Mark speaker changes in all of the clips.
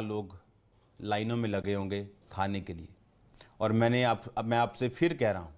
Speaker 1: लोग लाइनों में लगे होंगे खाने के लिए। और मैं आपसे फिर कह रहा हूं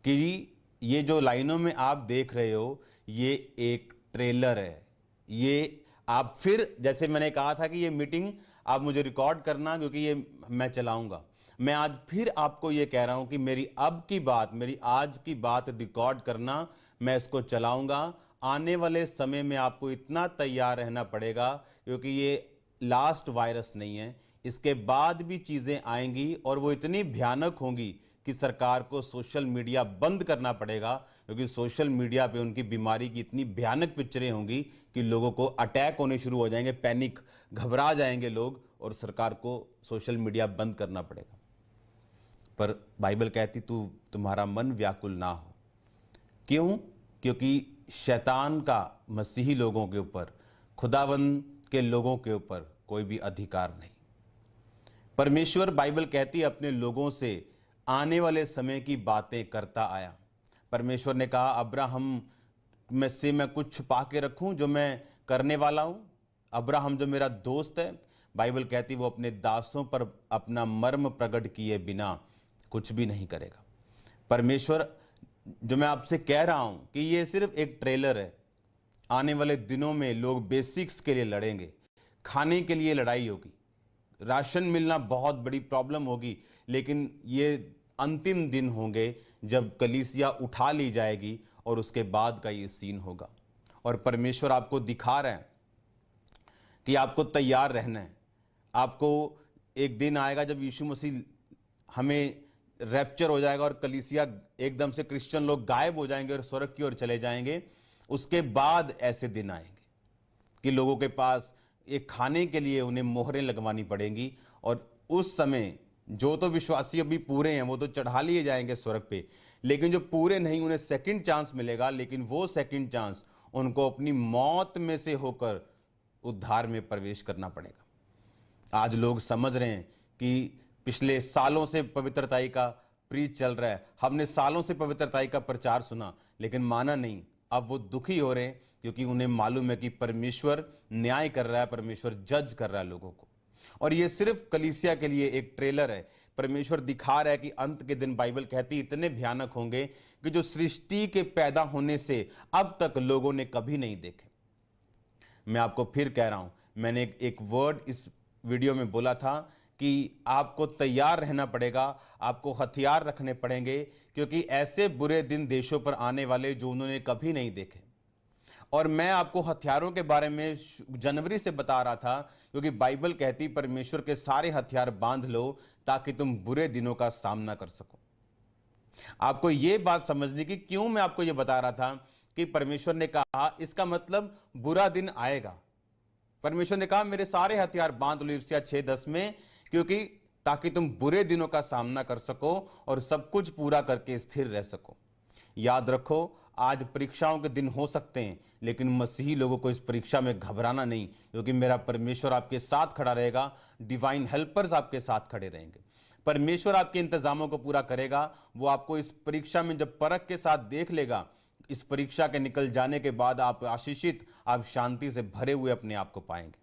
Speaker 1: कि ये जो लाइनों में आप देख रहे हो ये एक ट्रेलर है। ये आप फिर, जैसे मैंने कहा था कि ये मीटिंग आप मुझे रिकॉर्ड करना, क्योंकि ये मैं चलाऊंगा। मैं आज फिर आपको ये कह रहा हूं कि मेरी आज की बात रिकॉर्ड करना, मैं इसको चलाऊंगा। आने वाले समय में आपको इतना तैयार रहना पड़ेगा, क्योंकि ये लास्ट वायरस नहीं है। इसके बाद भी चीजें आएंगी और वो इतनी भयानक होंगी कि सरकार को सोशल मीडिया बंद करना पड़ेगा, क्योंकि सोशल मीडिया पे उनकी बीमारी की इतनी भयानक पिक्चरें होंगी कि लोगों को अटैक होने शुरू हो जाएंगे, पैनिक, घबरा जाएंगे लोग, और सरकार को सोशल मीडिया बंद करना पड़ेगा। पर बाइबल कहती तुम्हारा मन व्याकुल ना हो। क्यों? क्योंकि शैतान का मसीही लोगों के ऊपर, खुदावंद के लोगों के ऊपर कोई भी अधिकार नहीं। परमेश्वर, बाइबल कहती है, अपने लोगों से आने वाले समय की बातें करता आया। परमेश्वर ने कहा अब्राहम में से मैं कुछ छुपा के रखूं जो मैं करने वाला हूं। अब्राहम जो मेरा दोस्त है, बाइबल कहती वो अपने दासों पर अपना मर्म प्रकट किए बिना कुछ भी नहीं करेगा। परमेश्वर, जो मैं आपसे कह रहा हूं कि ये सिर्फ एक ट्रेलर है। आने वाले दिनों में लोग बेसिक्स के लिए लड़ेंगे, खाने के लिए लड़ाई होगी, राशन मिलना बहुत बड़ी प्रॉब्लम होगी, लेकिन ये अंतिम दिन होंगे जब कलीसिया उठा ली जाएगी और उसके बाद का ये सीन होगा। और परमेश्वर आपको दिखा रहे हैं कि आपको तैयार रहना है। आपको एक दिन आएगा जब यीशु मसीह हमें रैप्चर हो जाएगा और कलीसिया एकदम से, क्रिश्चियन लोग गायब हो जाएंगे और स्वर्ग की ओर चले जाएंगे। उसके बाद ऐसे दिन आएंगे कि लोगों के पास एक खाने के लिए उन्हें मोहरें लगवानी पड़ेंगी, और उस समय जो तो विश्वासी अभी पूरे हैं वो तो चढ़ा लिए जाएंगे स्वर्ग पे, लेकिन जो पूरे नहीं उन्हें सेकंड चांस मिलेगा। लेकिन वो सेकंड चांस उनको अपनी मौत में से होकर उद्धार में प्रवेश करना पड़ेगा। आज लोग समझ रहे हैं कि पिछले सालों से पवित्रताई का प्रीच चल रहा है, हमने सालों से पवित्रताई का प्रचार सुना, लेकिन माना नहीं। अब वो दुखी हो रहे हैं क्योंकि उन्हें मालूम है कि परमेश्वर न्याय कर रहा है, परमेश्वर जज कर रहा है लोगों को। और ये सिर्फ कलीसिया के लिए एक ट्रेलर है। परमेश्वर दिखा रहा है कि अंत के दिन, बाइबल कहती, इतने भयानक होंगे कि जो सृष्टि के पैदा होने से अब तक लोगों ने कभी नहीं देखे। मैं आपको फिर कह रहा हूं, मैंने एक वर्ड इस वीडियो में बोला था कि आपको तैयार रहना पड़ेगा, आपको हथियार रखने पड़ेंगे, क्योंकि ऐसे बुरे दिन देशों पर आने वाले जो उन्होंने कभी नहीं देखे। और मैं आपको हथियारों के बारे में जनवरी से बता रहा था, क्योंकि बाइबल कहती परमेश्वर के सारे हथियार बांध लो ताकि तुम बुरे दिनों का सामना कर सको। आपको यह बात समझने की क्यों मैं आपको यह बता रहा था कि परमेश्वर ने कहा इसका मतलब बुरा दिन आएगा। परमेश्वर ने कहा मेरे सारे हथियार बांध लो, यिर्मयाह 6:10 में, क्योंकि ताकि तुम बुरे दिनों का सामना कर सको और सब कुछ पूरा करके स्थिर रह सको। याद रखो, आज परीक्षाओं के दिन हो सकते हैं, लेकिन मसीही लोगों को इस परीक्षा में घबराना नहीं, क्योंकि मेरा परमेश्वर आपके साथ खड़ा रहेगा। डिवाइन हेल्पर्स आपके साथ खड़े रहेंगे। परमेश्वर आपके इंतजामों को पूरा करेगा। वो आपको इस परीक्षा में जब परख के साथ देख लेगा, इस परीक्षा के निकल जाने के बाद आप आशीषित, आप शांति से भरे हुए अपने आप को पाएंगे।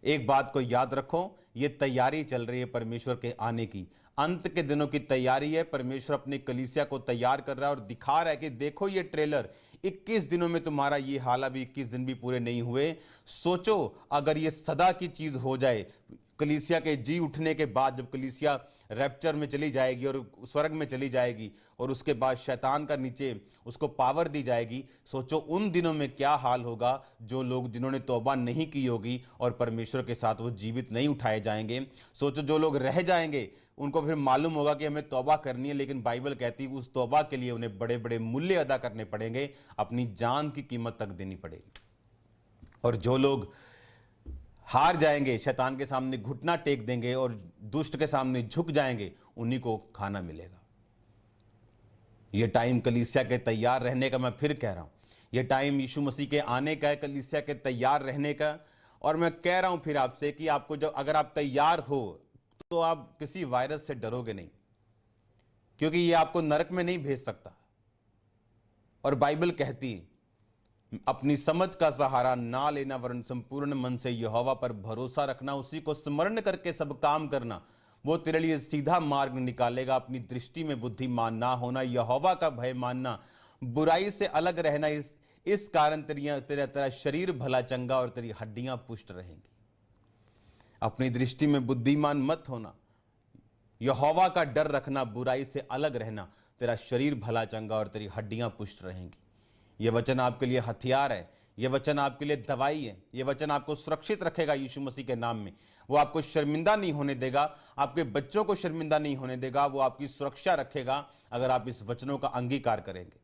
Speaker 1: एक बात को याद रखो, ये तैयारी चल रही है परमेश्वर के आने की, अंत के दिनों की तैयारी है। परमेश्वर अपने कलीसिया को तैयार कर रहा है और दिखा रहा है कि देखो ये ट्रेलर, 21 दिनों में तुम्हारा ये हाल, अभी 21 दिन भी पूरे नहीं हुए। सोचो अगर ये सदा की चीज हो जाए, कलीसिया के जी उठने के बाद, जब कलीसिया रैप्चर में चली जाएगी और स्वर्ग में चली जाएगी और उसके बाद शैतान का नीचे उसको पावर दी जाएगी, सोचो उन दिनों में क्या हाल होगा। जो लोग जिन्होंने तौबा नहीं की होगी और परमेश्वर के साथ वो जीवित नहीं उठाए जाएंगे। सोचो जो लोग रह जाएंगे उनको फिर मालूम होगा कि हमें तौबा करनी है, लेकिन बाइबल कहती है उस तौबा के लिए उन्हें बड़े बड़े मूल्य अदा करने पड़ेंगे, अपनी जान की कीमत तक देनी पड़ेगी। और जो लोग हार जाएंगे, शैतान के सामने घुटना टेक देंगे और दुष्ट के सामने झुक जाएंगे, उन्हीं को खाना मिलेगा। यह टाइम कलीसिया के तैयार रहने का, मैं फिर कह रहा हूं, यह टाइम यीशु मसीह के आने का है, कलीसिया के तैयार रहने का। और मैं कह रहा हूं फिर आपसे कि आपको जब, अगर आप तैयार हो तो आप किसी वायरस से डरोगे नहीं, क्योंकि यह आपको नरक में नहीं भेज सकता। और बाइबल कहती अपनी समझ का सहारा ना लेना, वरन संपूर्ण मन से यहोवा पर भरोसा रखना, उसी को स्मरण करके सब काम करना, वो तेरे लिए सीधा मार्ग निकालेगा। अपनी दृष्टि में बुद्धिमान ना होना, यहोवा का भय मानना, बुराई से अलग रहना, इस कारण तेरा तेरा शरीर भला चंगा और तेरी हड्डियां पुष्ट रहेंगी। अपनी दृष्टि में बुद्धिमान मत होना, यहोवा का डर रखना, बुराई से अलग रहना, तेरा शरीर भला चंगा और तेरी हड्डियां पुष्ट रहेंगी। यह वचन आपके लिए हथियार है, यह वचन आपके लिए दवाई है, यह वचन आपको सुरक्षित रखेगा यीशु मसीह के नाम में। वो आपको शर्मिंदा नहीं होने देगा, आपके बच्चों को शर्मिंदा नहीं होने देगा, वो आपकी सुरक्षा रखेगा अगर आप इस वचनों का अंगीकार करेंगे।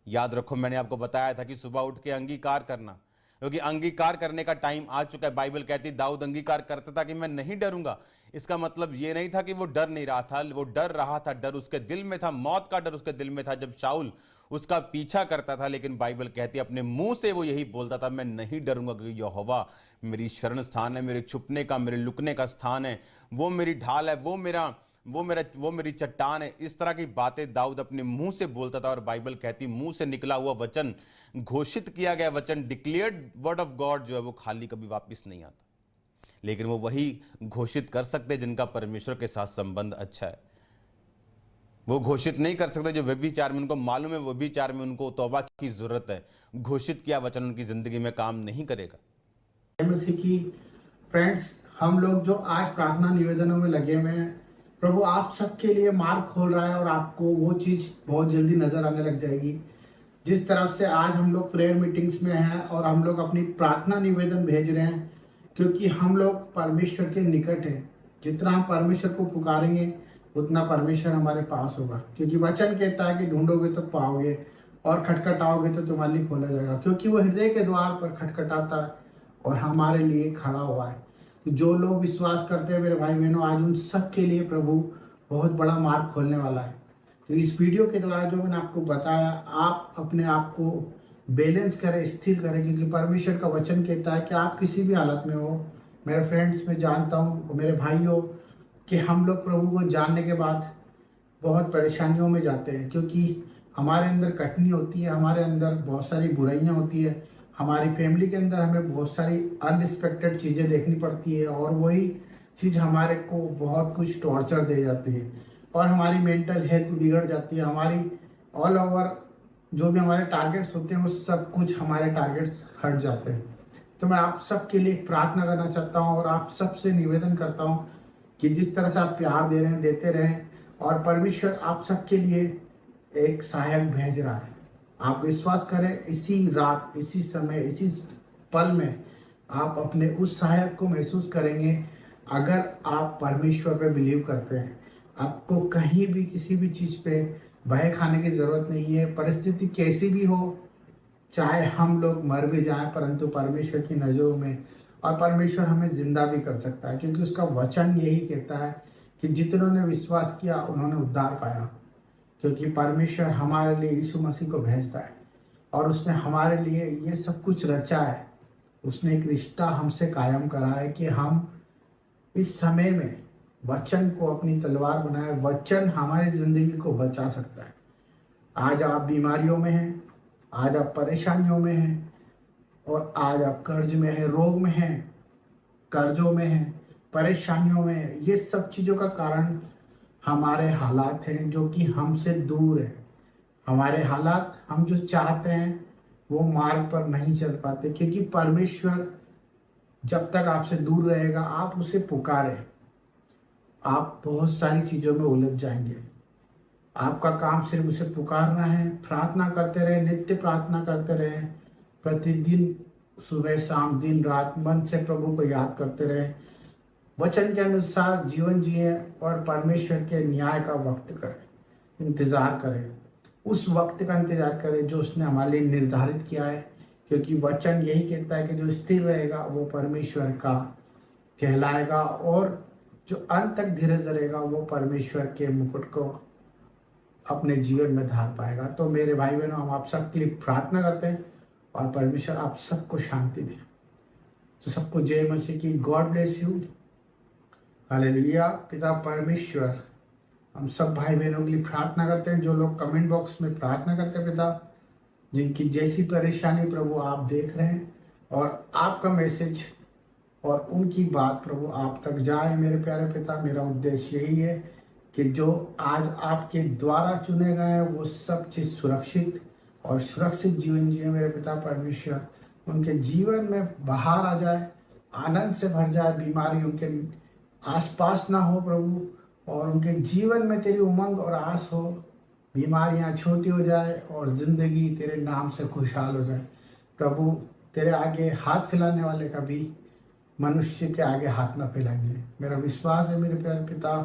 Speaker 1: याद रखो, मैंने आपको बताया था कि सुबह उठ के अंगीकार करना, क्योंकि अंगीकार करने का टाइम आ चुका है। बाइबल कहती है दाऊद अंगीकार करता था कि मैं नहीं डरूंगा। इसका मतलब यह नहीं था कि वो डर नहीं रहा था, वो डर रहा था, डर उसके दिल में था, मौत का डर उसके दिल में था जब शाऊल उसका पीछा करता था। लेकिन बाइबल कहती है अपने मुंह से वो यही बोलता था, मैं नहीं डरूंगा, क्योंकि यहोवा मेरी शरण स्थान है, मेरे छुपने का, मेरे लुकने का स्थान है, वो मेरी ढाल है, वो मेरी चट्टान है। इस तरह की बातें दाऊद अपने मुंह से बोलता था। और बाइबल कहती मुंह से निकला हुआ वचन, घोषित किया गया वचन, डिक्लेयर्ड वर्ड ऑफ गॉड जो है वो खाली कभी वापस नहीं आता। लेकिन वो वही घोषित कर सकते जिनका परमेश्वर के साथ संबंध अच्छा है। वो घोषित नहीं कर सकते जो व्यभिचार में, उनको मालूम है व्यभिचार में उनको तौबा की जरूरत है। घोषित किया वचन उनकी जिंदगी में काम नहीं करेगा।
Speaker 2: मसीह की फ्रेंड्स, हम लोग जो आज प्रार्थना निवेदनों में लगे हुए हैं, प्रभु आप सबके लिए मार्ग खोल रहा है और आपको वो चीज बहुत जल्दी नजर आने लग जाएगी। जिस तरफ से आज हम लोग प्रेयर मीटिंग्स में हैं और हम लोग अपनी प्रार्थना निवेदन भेज रहे हैं, क्योंकि हम लोग परमेश्वर के निकट हैं। जितना हम परमेश्वर को पुकारेंगे उतना परमेश्वर हमारे पास होगा, क्योंकि वचन कहता है कि ढूंढोगे तो पाओगे और खटखटाओगे तो तुम्हारे लिए खोला जाएगा, क्योंकि वो हृदय के द्वार पर खटखटाता है और हमारे लिए खड़ा हुआ है। तो जो लोग विश्वास करते हैं मेरे भाई बहनों, आज उन सब के लिए प्रभु बहुत बड़ा मार्ग खोलने वाला है। तो इस वीडियो के द्वारा जो मैंने आपको बताया, आप अपने आप को बैलेंस करें, स्थिर करें, क्योंकि परमेश्वर का वचन कहता है कि आप किसी भी हालत में हो। मेरे फ्रेंड्स, मैं जानता हूँ मेरे भाइयों कि हम लोग प्रभु को जानने के बाद बहुत परेशानियों में जाते हैं, क्योंकि हमारे अंदर कटनी होती है, हमारे अंदर बहुत सारी बुराइयां होती है, हमारी फैमिली के अंदर हमें बहुत सारी अनएक्सपेक्टेड चीज़ें देखनी पड़ती है और वही चीज़ हमारे को बहुत कुछ टॉर्चर दे जाती है और हमारी मेंटल हेल्थ बिगड़ जाती है। हमारी ऑल ओवर जो भी हमारे टारगेट्स होते हैं वो सब कुछ हमारे टारगेट्स हट जाते हैं। तो मैं आप सबके लिए प्रार्थना करना चाहता हूँ और आप सबसे निवेदन करता हूँ कि जिस तरह से आप प्यार दे रहे हैं, देते रहें, और परमेश्वर आप सबके लिए एक सहायक भेज रहा है। आप विश्वास करें, इसी रात, इसी समय, इसी पल में आप अपने उस सहायक को महसूस करेंगे। अगर आप परमेश्वर पे बिलीव करते हैं, आपको कहीं भी किसी भी चीज़ पे भय खाने की ज़रूरत नहीं है। परिस्थिति कैसी भी हो, चाहे हम लोग मर भी जाएं, परंतु परमेश्वर की नज़रों में, और परमेश्वर हमें जिंदा भी कर सकता है, क्योंकि उसका वचन यही कहता है कि जितनों ने विश्वास किया उन्होंने उद्धार पाया। क्योंकि परमेश्वर हमारे लिए यीशु मसीह को भेजता है और उसने हमारे लिए ये सब कुछ रचा है। उसने एक रिश्ता हमसे कायम करा है कि हम इस समय में वचन को अपनी तलवार बनाए। वचन हमारी जिंदगी को बचा सकता है। आज आप बीमारियों में हैं, आज आप परेशानियों में हैं, और आज आप कर्ज में हैं, रोग में हैं, कर्जों में हैं, परेशानियों में हैं। ये सब चीज़ों का कारण हमारे हालात हैं जो कि हमसे दूर है। हमारे हालात, हम जो चाहते हैं वो मार्ग पर नहीं चल पाते, क्योंकि परमेश्वर जब तक आपसे दूर रहेगा, आप उसे पुकारें, आप बहुत सारी चीज़ों में उलझ जाएंगे। आपका काम सिर्फ उसे पुकारना है, प्रार्थना करते रहे, नित्य प्रार्थना करते रहे, प्रतिदिन सुबह शाम दिन रात मन से प्रभु को याद करते रहे, वचन के अनुसार जीवन जिए और परमेश्वर के न्याय का वक्त करें, इंतज़ार करें। उस वक्त का इंतजार करें जो उसने हमारे लिए निर्धारित किया है, क्योंकि वचन यही कहता है कि जो स्थिर रहेगा वो परमेश्वर का कहलाएगा और जो अंत तक धीरज रहेगा वो परमेश्वर के मुकुट को अपने जीवन में धार पाएगा। तो मेरे भाई बहनों, हम आप सबके लिए प्रार्थना करते हैं और परमेश्वर आप सबको शांति दे। तो सबको जय मसीह की। God bless you. हालेलुया। पिता परमेश्वर, हम सब भाई बहनों के लिए प्रार्थना करते हैं, जो लोग कमेंट बॉक्स में प्रार्थना करते हैं पिता, जिनकी जैसी परेशानी प्रभु आप देख रहे हैं, और आपका मैसेज और उनकी बात प्रभु आप तक जाए मेरे प्यारे पिता। मेरा उद्देश्य यही है कि जो आज आपके द्वारा चुने गए हैं वो सब चीज़ सुरक्षित और सुरक्षित जीवन जिए मेरे पिता परमेश्वर। उनके जीवन में बाहर आ जाए, आनंद से भर जाए, बीमारी उनके आसपास ना हो प्रभु, और उनके जीवन में तेरी उमंग और आस हो, बीमारियां छोटी हो जाए और ज़िंदगी तेरे नाम से खुशहाल हो जाए प्रभु। तेरे आगे हाथ फैलाने वाले का भी मनुष्य के आगे हाथ ना फैलाएंगे। मेरा विश्वास है मेरे प्यारे पिता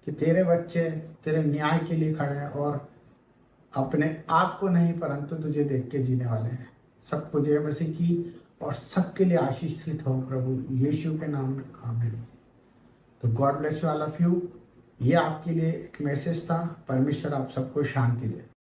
Speaker 2: कि तेरे बच्चे तेरे न्याय के लिए खड़े हैं और अपने आप को नहीं परंतु तुझे देख के जीने वाले हैं। सबको जय मसीह की और सबके लिए आशीषित हो प्रभु यीशु के नाम में, आमीन। तो God bless you all of you. ये आपके लिए एक मैसेज था। परमेश्वर आप सबको शांति दे।